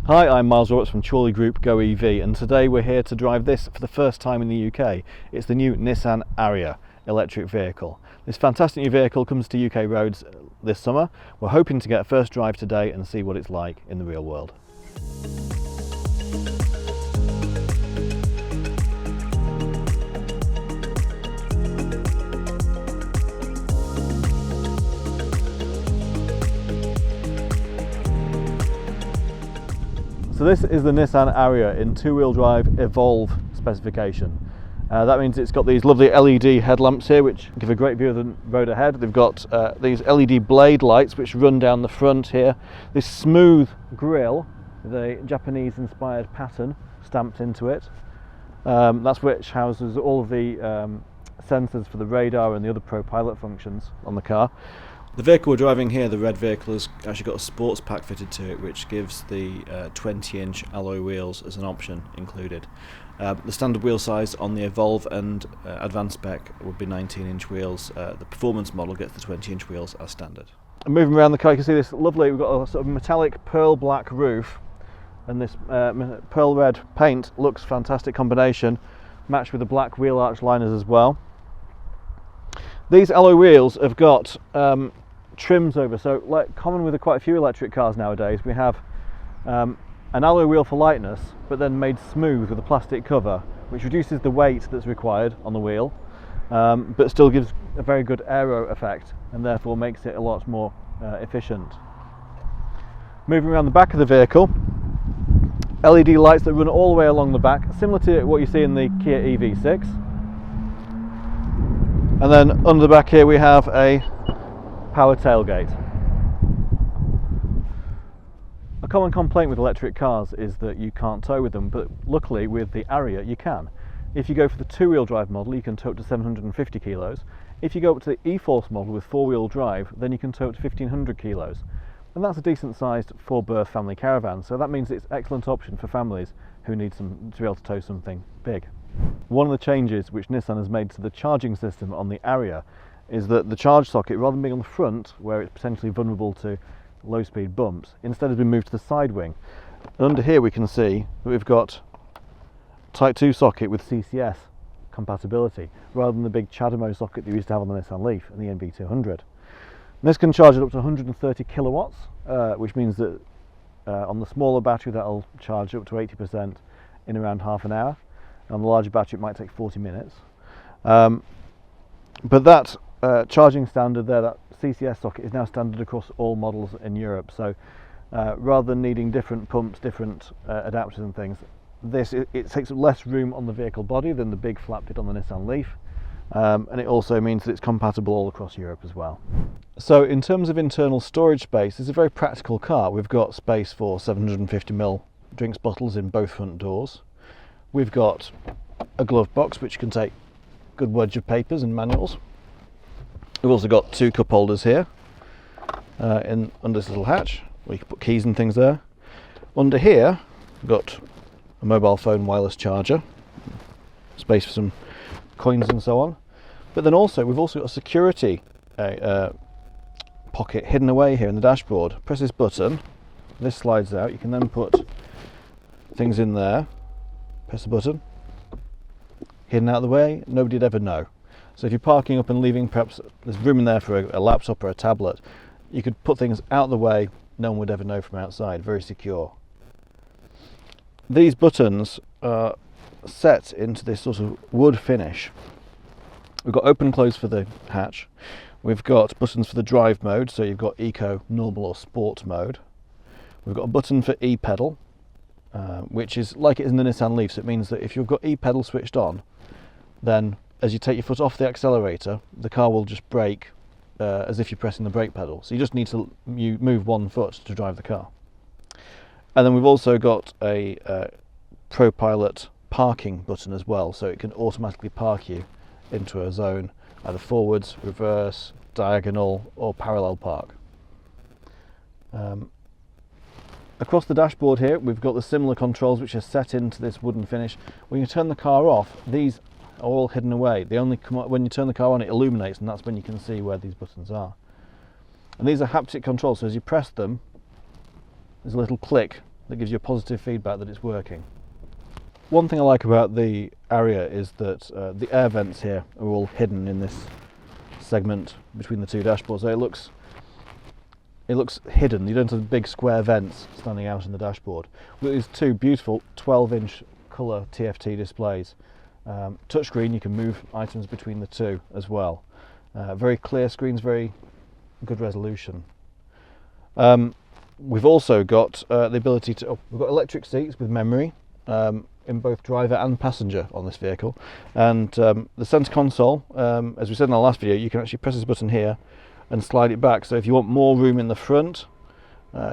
Hi, I'm Miles Roberts from Chorley Group GoEV, and today we're here to drive this for the first time in the UK. It's the new Nissan ARIYA electric vehicle. This fantastic new vehicle comes to UK roads this summer. We're hoping to get a first drive today and see what it's like in the real world. So this is the Nissan ARIYA in two-wheel drive Evolve specification. That means it's got these lovely LED headlamps here which give a great view of the road ahead. They've got these LED blade lights which run down the front here. This smooth grille with a Japanese inspired pattern stamped into it. That's which houses all of the sensors for the radar and the other ProPilot functions on the car. The vehicle we're driving here, the red vehicle, has actually got a sports pack fitted to it which gives the 20-inch alloy wheels as an option included. The standard wheel size on the Evolve and Advanced spec would be 19-inch wheels. The performance model gets the 20-inch wheels as standard. And moving around the car, you can see this lovely, we've got a sort of metallic pearl black roof, and this pearl red paint looks fantastic combination, matched with the black wheel arch liners as well. These alloy wheels have got trims over, so like common with quite a few electric cars nowadays, we have an alloy wheel for lightness but then made smooth with a plastic cover which reduces the weight that's required on the wheel, but still gives a very good aero effect and therefore makes it a lot more efficient. Moving around the back of the vehicle, LED lights that run all the way along the back, similar to what you see in the Kia EV6. And then under the back here we have a power tailgate. A common complaint with electric cars is that you can't tow with them, but luckily with the ARIYA you can. If you go for the two-wheel drive model you can tow up to 750 kilos. If you go up to the e-Force model with four-wheel drive, then you can tow up to 1500 kilos. And that's a decent sized four-berth family caravan, so that means it's an excellent option for families who need to be able to tow something big. One of the changes which Nissan has made to the charging system on the ARIYA is that the charge socket, rather than being on the front where it's potentially vulnerable to low speed bumps, instead has been moved to the side wing. And under here we can see that we've got Type 2 socket with CCS compatibility rather than the big CHAdeMO socket that you used to have on the Nissan Leaf and the NV200. And this can charge it up to 130 kilowatts, which means that on the smaller battery that'll charge up to 80% in around half an hour. On the larger battery it might take 40 minutes. But that charging standard there, that CCS socket, is now standard across all models in Europe. So rather than needing different pumps, different adapters and things, it takes up less room on the vehicle body than the big flap did on the Nissan Leaf. And it also means that it's compatible all across Europe as well. So in terms of internal storage space, it's a very practical car. We've got space for 750ml drinks bottles in both front doors. We've got a glove box which can take a good wedge of papers and manuals. We've also got two cup holders here under this little hatch where you can put keys and things there. Under here we've got a mobile phone wireless charger, space for some coins and so on. But then we've also got a security pocket hidden away here in the dashboard. Press this button, this slides out, you can then put things in there. Press the button, hidden out of the way, nobody'd ever know. So if you're parking up and leaving, perhaps there's room in there for a laptop or a tablet, you could put things out of the way, no one would ever know from outside, very secure. These buttons are set into this sort of wood finish. We've got open close for the hatch, we've got buttons for the drive mode, so you've got eco, normal or sport mode. We've got a button for e-pedal, which is like it is in the Nissan Leaf, so it means that if you've got e-pedal switched on, then as you take your foot off the accelerator, the car will just brake as if you're pressing the brake pedal. So you just need to move one foot to drive the car. And then we've also got a ProPilot parking button as well, so it can automatically park you into a zone, either forwards, reverse, diagonal or parallel park. Across the dashboard here we've got the similar controls which are set into this wooden finish. When you turn the car off, these are all hidden away. They only come up when you turn the car on, it illuminates, and that's when you can see where these buttons are. And these are haptic controls, so as you press them, there's a little click that gives you a positive feedback that it's working. One thing I like about the ARIYA is that the air vents here are all hidden in this segment between the two dashboards, so it looks hidden. You don't have big square vents standing out in the dashboard. With these two beautiful 12-inch colour TFT displays, touchscreen, you can move items between the two as well. Very clear screens, very good resolution. We've also got the ability to, we've got electric seats with memory in both driver and passenger on this vehicle, and the centre console, as we said in our last video, you can actually press this button here and slide it back. So if you want more room in the front,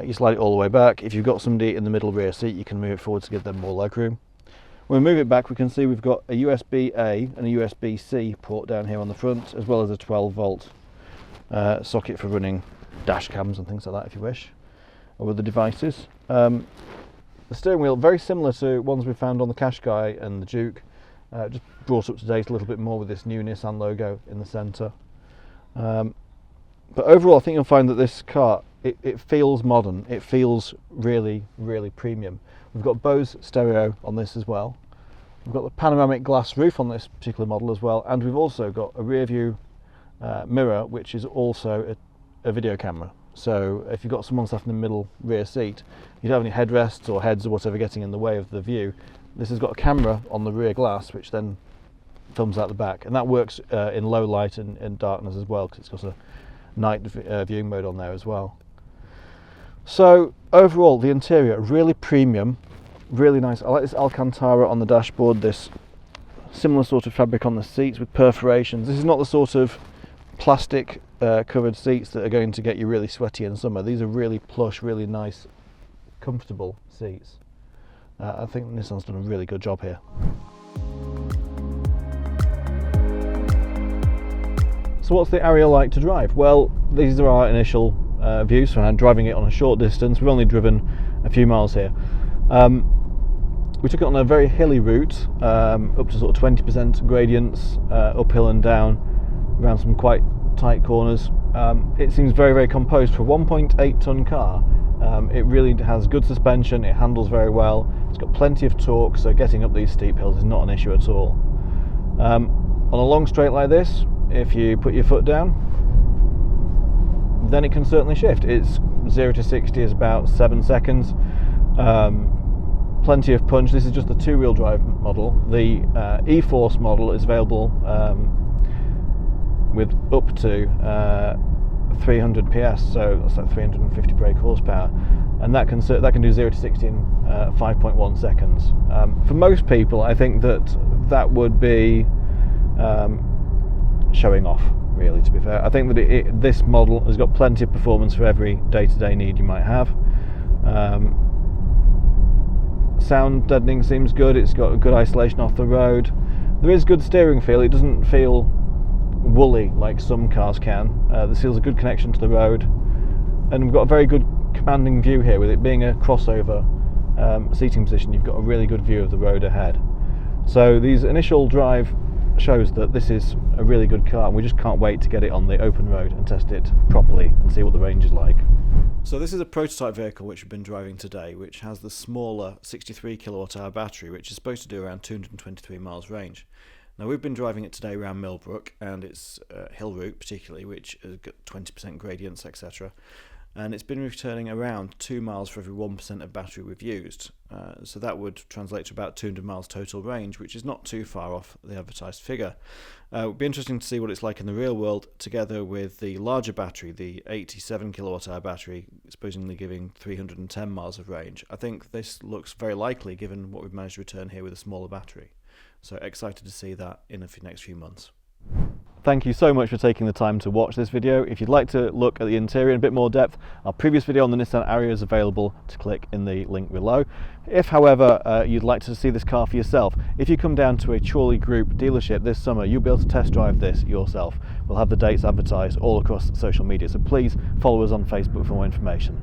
you slide it all the way back. If you've got somebody in the middle rear seat, you can move it forward to give them more leg room. When we move it back, we can see we've got a USB-A and a USB-C port down here on the front, as well as a 12-volt socket for running dash cams and things like that if you wish, or other devices. The steering wheel, very similar to ones we found on the Qashqai and the Duke, just brought up to date a little bit more with this new Nissan logo in the centre. But overall, I think you'll find that this car, it feels modern. It feels really, really premium. We've got Bose stereo on this as well. We've got the panoramic glass roof on this particular model as well, and we've also got a rear view mirror, which is also a video camera. So if you've got someone sat in the middle rear seat, you don't have any headrests or heads or whatever getting in the way of the view. This has got a camera on the rear glass which then films out the back, and that works in low light and darkness as well, because it's got a night viewing mode on there as well. So overall, the interior really premium, really nice. I like this Alcantara on the dashboard, this similar sort of fabric on the seats with perforations. This is not the sort of plastic covered seats that are going to get you really sweaty in summer. These are really plush, really nice, comfortable seats. I think Nissan's done a really good job here. So what's the ARIYA like to drive? Well, these are our initial views from driving it on a short distance. We've only driven a few miles here. We took it on a very hilly route, up to sort of 20% gradients, uphill and down, around some quite tight corners. It seems very, very composed for a 1.8 ton car. It really has good suspension, it handles very well, it's got plenty of torque, so getting up these steep hills is not an issue at all. On a long straight like this, if you put your foot down, then it can certainly shift. It's 0 to 60 is about 7 seconds. Plenty of punch. This is just the two-wheel drive model. The E-Force model is available with up to 300 PS, so that's like 350 brake horsepower, and that can do 0 to 60 in 5.1 seconds. For most people, I think that would be showing off, really, to be fair. I think that this model has got plenty of performance for every day-to-day need you might have. Sound deadening seems good. It's got a good isolation off the road. There is good steering feel. It doesn't feel woolly like some cars can. This feels a good connection to the road, and we've got a very good commanding view here. With it being a crossover seating position, you've got a really good view of the road ahead. So these initial drive shows that this is a really good car, and we just can't wait to get it on the open road and test it properly and see what the range is like. So this is a prototype vehicle which we've been driving today, which has the smaller 63 kilowatt hour battery, which is supposed to do around 223 miles range. Now we've been driving it today around Millbrook, and it's hill route particularly, which has got 20% gradients, etc. And it's been returning around 2 miles for every 1% of battery we've used. So that would translate to about 200 miles total range, which is not too far off the advertised figure. It would be interesting to see what it's like in the real world, together with the larger battery, the 87 kilowatt hour battery, supposedly giving 310 miles of range. I think this looks very likely given what we've managed to return here with a smaller battery. So excited to see that in the next few months. Thank you so much for taking the time to watch this video. If you'd like to look at the interior in a bit more depth, our previous video on the Nissan ARIYA is available to click in the link below. If, however, you'd like to see this car for yourself, if you come down to a Chorley Group dealership this summer, you'll be able to test drive this yourself. We'll have the dates advertised all across social media, so please follow us on Facebook for more information.